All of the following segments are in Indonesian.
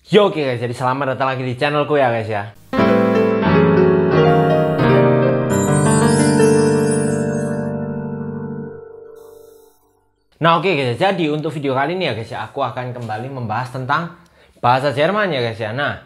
Yo, oke guys, jadi selamat datang lagi di channelku ya guys ya. Nah oke guys, jadi untuk video kali ini ya guys ya, aku akan kembali membahas tentang bahasa Jerman ya guys ya. Nah,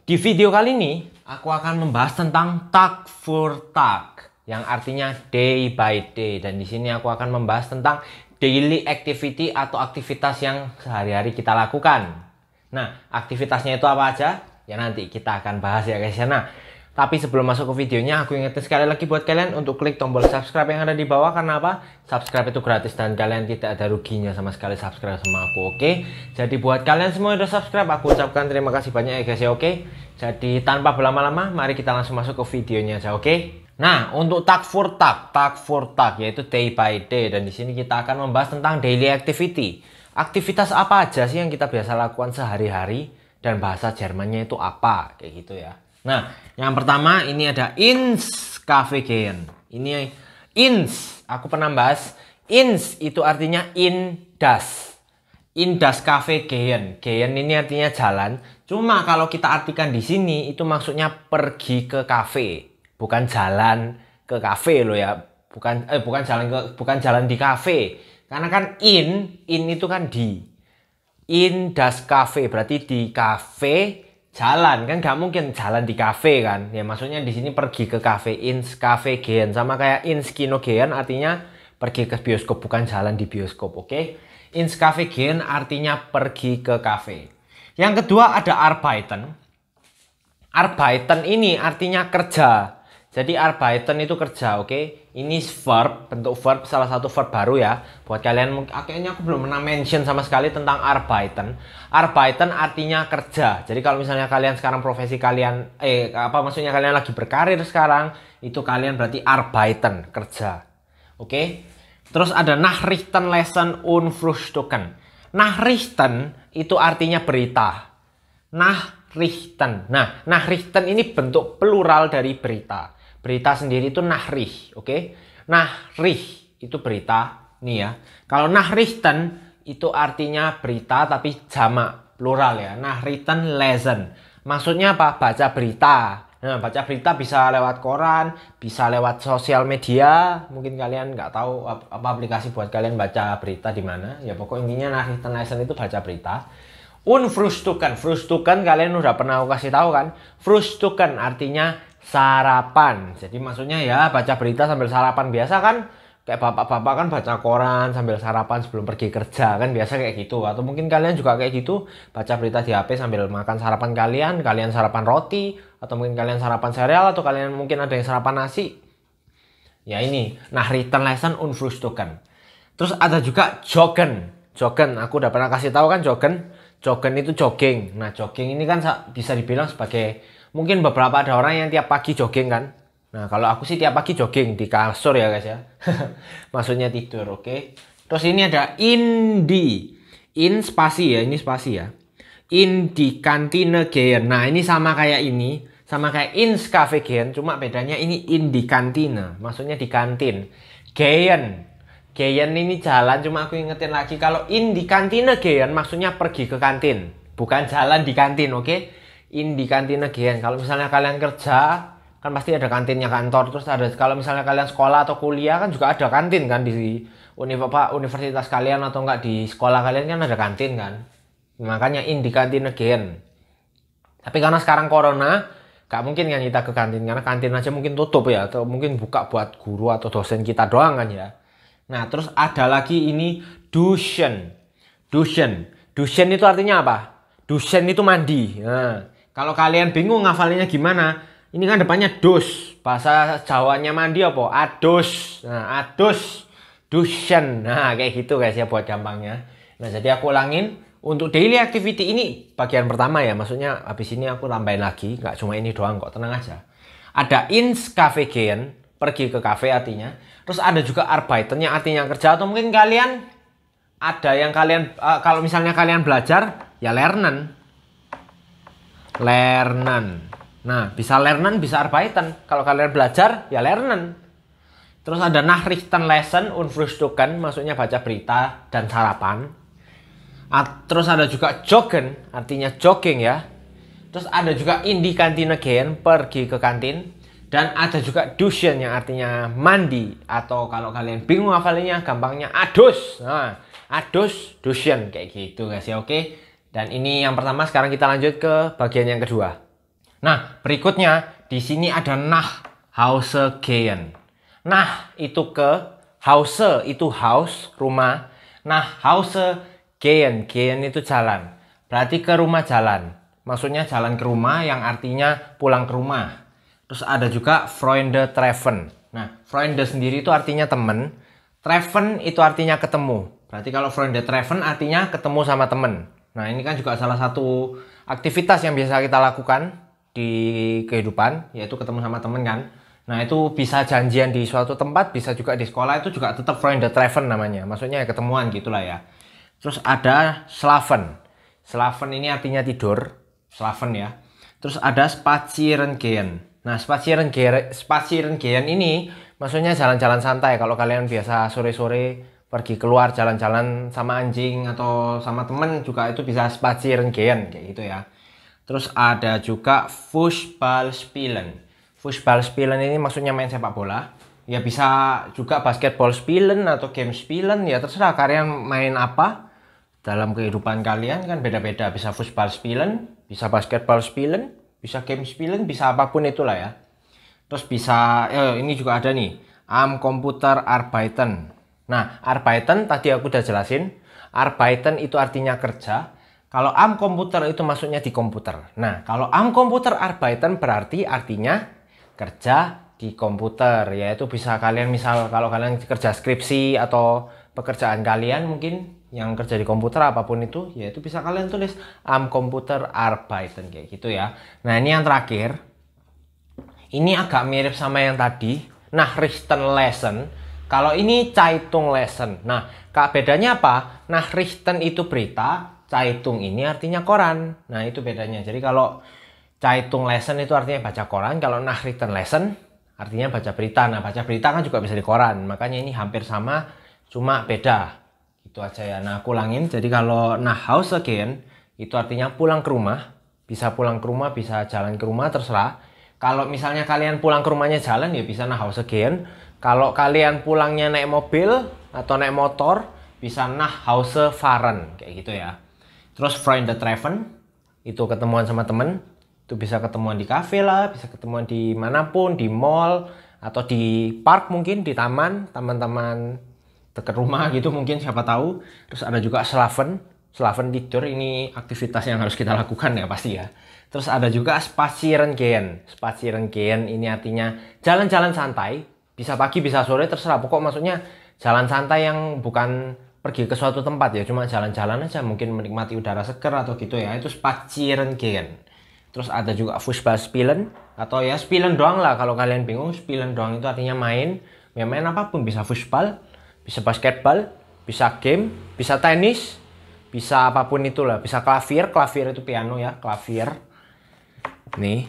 di video kali ini aku akan membahas tentang Tag für Tag, yang artinya day by day. Dan di sini aku akan membahas tentang daily activity atau aktivitas yang sehari-hari kita lakukan. Nah, aktivitasnya itu apa aja? Ya nanti kita akan bahas ya guys ya. Nah, tapi sebelum masuk ke videonya, aku ingetin sekali lagi buat kalian untuk klik tombol subscribe yang ada di bawah. Karena apa? Subscribe itu gratis dan kalian tidak ada ruginya sama sekali subscribe sama aku, oke? Jadi buat kalian semua yang udah subscribe, aku ucapkan terima kasih banyak ya guys ya, oke? Jadi tanpa berlama-lama, mari kita langsung masuk ke videonya aja, oke? Nah, untuk Tag für Tag yaitu day by day, dan di sini kita akan membahas tentang daily activity. Aktivitas apa aja sih yang kita biasa lakukan sehari-hari dan bahasa Jermannya itu apa, kayak gitu ya. Nah, yang pertama ini ada ins Kaffee gehen. Ini ins, aku pernah bahas. Ins itu artinya in das Kaffee gehen. Gehen ini artinya jalan. Cuma kalau kita artikan di sini itu maksudnya pergi ke kafe, bukan jalan ke kafe loh ya. Bukan jalan di kafe. Karena kan in itu kan di. In das Cafe berarti di kafe jalan, kan nggak mungkin jalan di kafe kan. Ya maksudnya di sini pergi ke kafe, ins Cafe gehen, sama kayak ins Kino gehen artinya pergi ke bioskop, bukan jalan di bioskop, oke? Ins Cafe gehen artinya pergi ke kafe. Yang kedua ada arbeiten. Arbeiten ini artinya kerja. Jadi arbeiten itu kerja, oke? Ini verb, bentuk verb, salah satu verb baru ya. Buat kalian, kayaknya aku belum pernah mention sama sekali tentang arbeiten. Arbeiten artinya kerja. Jadi kalau misalnya kalian sekarang profesi kalian, maksudnya kalian lagi berkarir sekarang, itu kalian berarti arbeiten, kerja. Oke? Terus ada Nachrichten lesen und frühstücken. Nachrichten itu artinya berita. Nachrichten. Nah, Nachrichten ini bentuk plural dari berita. Berita sendiri itu Nachricht, oke? Nachricht itu berita, nih ya. Kalau Nachrichten itu artinya berita tapi jamak, plural ya. Nachrichten lesen. Maksudnya apa? Baca berita. Nah, baca berita bisa lewat koran, bisa lewat sosial media. Mungkin kalian nggak tahu apa aplikasi buat kalian baca berita di mana. Ya pokok intinya Nachrichten lesen itu baca berita. Und frühstücken. Frühstücken kalian udah pernah aku kasih tahu kan? Frühstücken artinya sarapan. Jadi maksudnya ya baca berita sambil sarapan biasa kan, kayak bapak-bapak kan baca koran sambil sarapan sebelum pergi kerja kan, biasa kayak gitu. Atau mungkin kalian juga kayak gitu, baca berita di HP sambil makan sarapan kalian sarapan roti, atau mungkin kalian sarapan sereal, atau kalian mungkin ada yang sarapan nasi. Ya ini Nachrichten lesen und frühstücken. Terus ada juga joggen. Joggen aku udah pernah kasih tahu kan, joggen itu jogging. Nah, jogging ini kan bisa dibilang sebagai, mungkin beberapa ada orang yang tiap pagi jogging kan. Nah, kalau aku sih tiap pagi jogging di kasur ya guys ya. Maksudnya tidur, oke? Terus ini ada indi. In spasi ya, ini spasi ya. In die Kantine gehen. Nah, ini sama kayak ini. Sama kayak ins Cafe gehen. Cuma bedanya ini in die Kantine. Maksudnya di kantin. Gehen. Gehen ini jalan, cuma aku ingetin lagi. Kalau in die Kantine gehen maksudnya pergi ke kantin. Bukan jalan di kantin, oke? In die Kantine gehen. Kalau misalnya kalian kerja, kan pasti ada kantinnya kantor. Terus ada, kalau misalnya kalian sekolah atau kuliah kan juga ada kantin kan di universitas kalian, atau enggak di sekolah kalian kan ada kantin kan. Makanya in die Kantine gehen. Tapi karena sekarang corona, gak mungkin kan kita ke kantin, karena kantin aja mungkin tutup ya, atau mungkin buka buat guru atau dosen kita doang kan ya. Nah, terus ada lagi ini duschen. Duschen itu artinya apa? Duschen itu mandi. Nah, kalau kalian bingung ngafalinnya gimana, ini kan depannya dus. Bahasa Jawanya mandi apa? Adus. Nah, adus, duschen. Nah, kayak gitu guys ya buat gampangnya. Nah, jadi aku ulangin. Untuk daily activity ini bagian pertama ya. Maksudnya habis ini aku tambahin lagi. Nggak cuma ini doang kok, tenang aja. Ada ins Cafe gehen, pergi ke kafe artinya. Terus ada juga arbeiten yang artinya kerja, atau mungkin kalian ada yang kalian kalau misalnya kalian belajar ya lernen. Nah, bisa lernen, bisa arbeiten. Kalau kalian belajar ya lernen. Terus ada Nachrichten lesen und frühstücken, maksudnya baca berita dan sarapan. Terus ada juga joggen, artinya jogging ya. Terus ada juga in die Kantine gehen, pergi ke kantin. Dan ada juga duschen yang artinya mandi. Atau kalau kalian bingung hafalinnya, gampangnya adus. Nah, adus, duschen, kayak gitu guys ya, oke. Dan ini yang pertama, sekarang kita lanjut ke bagian yang kedua. Nah, berikutnya di sini ada nach Hause gehen. Nah, itu ke Hause, itu house, rumah. Nah, Hause gehen, gehen itu jalan. Berarti ke rumah jalan. Maksudnya jalan ke rumah yang artinya pulang ke rumah. Terus ada juga Freunde treffen. Nah, Freunde sendiri itu artinya temen. Treffen itu artinya ketemu. Berarti kalau Freunde treffen artinya ketemu sama temen. Nah, ini kan juga salah satu aktivitas yang biasa kita lakukan di kehidupan, yaitu ketemu sama temen kan. Nah, itu bisa janjian di suatu tempat, bisa juga di sekolah, itu juga tetap Freunde treffen namanya. Maksudnya ya ketemuan gitulah ya. Terus ada Schlafen. Schlafen ini artinya tidur. Schlafen ya. Terus ada Spazieren gehen. Nah, Spazieren gehen ini maksudnya jalan-jalan santai. Kalau kalian biasa sore-sore pergi keluar jalan-jalan sama anjing atau sama temen juga itu bisa Spazieren gehen kayak gitu ya. Terus ada juga Fußball spielen. Fußball spielen ini maksudnya main sepak bola. Ya bisa juga basketball spielen atau game spielen, ya terserah kalian main apa. Dalam kehidupan kalian kan beda-beda, bisa Fußball spielen, bisa basketball spielen, bisa game spielen, bisa apapun itulah ya. Terus bisa, ini juga ada nih, am Computer arbeiten. Nah, arbeiten tadi aku udah jelasin. Arbeiten itu artinya kerja. Kalau am Computer itu maksudnya di komputer. Nah, kalau am Computer arbeiten berarti artinya kerja di komputer. Yaitu bisa kalian misal kalau kalian kerja skripsi atau pekerjaan kalian mungkin yang kerja di komputer apapun itu, yaitu bisa kalian tulis am Computer arbeiten kayak gitu ya. Nah, ini yang terakhir. Ini agak mirip sama yang tadi. Nachrichtenlesen. Kalau ini Zeitunglesen. Nah, bedanya apa? Nachrichten itu berita, Zeitung ini artinya koran. Nah, itu bedanya. Jadi kalau Zeitunglesen itu artinya baca koran, kalau Nachrichtenlesen artinya baca berita. Nah, baca berita kan juga bisa di koran. Makanya ini hampir sama, cuma beda. Itu aja ya. Nah, aku ulangin. Jadi kalau nach Hause gehen itu artinya pulang ke rumah. Bisa pulang ke rumah, bisa jalan ke rumah, terserah. Kalau misalnya kalian pulang ke rumahnya jalan ya bisa nach Hause gehen. Kalau kalian pulangnya naik mobil atau naik motor bisa nach Hause fahren kayak gitu ya. Terus Freunde treffen itu ketemuan sama temen. Itu bisa ketemuan di kafe lah, bisa ketemuan di manapun, di mall atau di park mungkin, di taman, taman-taman dekat rumah gitu mungkin, siapa tahu. Terus ada juga Schlafen tidur, ini aktivitas yang harus kita lakukan ya pasti ya. Terus ada juga Spazieren gehen ini artinya jalan-jalan santai, bisa pagi bisa sore terserah, pokok maksudnya jalan santai yang bukan pergi ke suatu tempat ya, cuma jalan-jalan aja mungkin menikmati udara segar atau gitu ya, itu Spazieren gehen. Terus ada juga Fußball spielen atau ya spielen doang lah, kalau kalian bingung spielen doang itu artinya main, ya main apapun, bisa Fußball, bisa basketball, bisa game, bisa tenis, bisa apapun itulah, bisa klavier itu piano ya, klavier. Nih.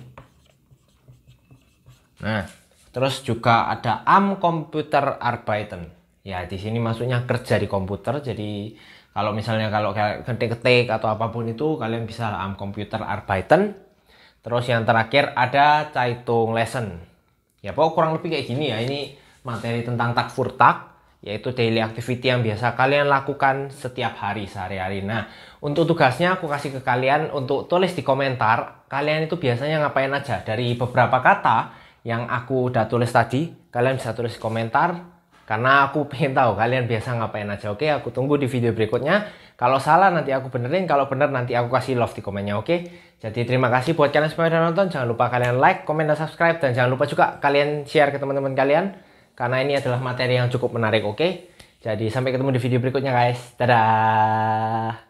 Nah, terus juga ada am Computer arbeiten. Ya, di sini maksudnya kerja di komputer. Jadi kalau misalnya kalau ketik-ketik atau apapun itu kalian bisa am Computer arbeiten. Terus yang terakhir ada Zeitunglesen. Ya, pokoknya kurang lebih kayak gini ya. Ini materi tentang Tag für Tag, yaitu daily activity yang biasa kalian lakukan setiap hari sehari-hari. Nah, untuk tugasnya aku kasih ke kalian untuk tulis di komentar, kalian itu biasanya ngapain aja. Dari beberapa kata yang aku udah tulis tadi, kalian bisa tulis di komentar, karena aku pengen tahu kalian biasa ngapain aja. Oke, aku tunggu di video berikutnya. Kalau salah nanti aku benerin, kalau bener nanti aku kasih love di komennya, oke? Jadi terima kasih buat kalian semua yang udah nonton. Jangan lupa kalian like, komen, dan subscribe. Dan jangan lupa juga kalian share ke teman-teman kalian, karena ini adalah materi yang cukup menarik, oke? Jadi sampai ketemu di video berikutnya guys. Dadah!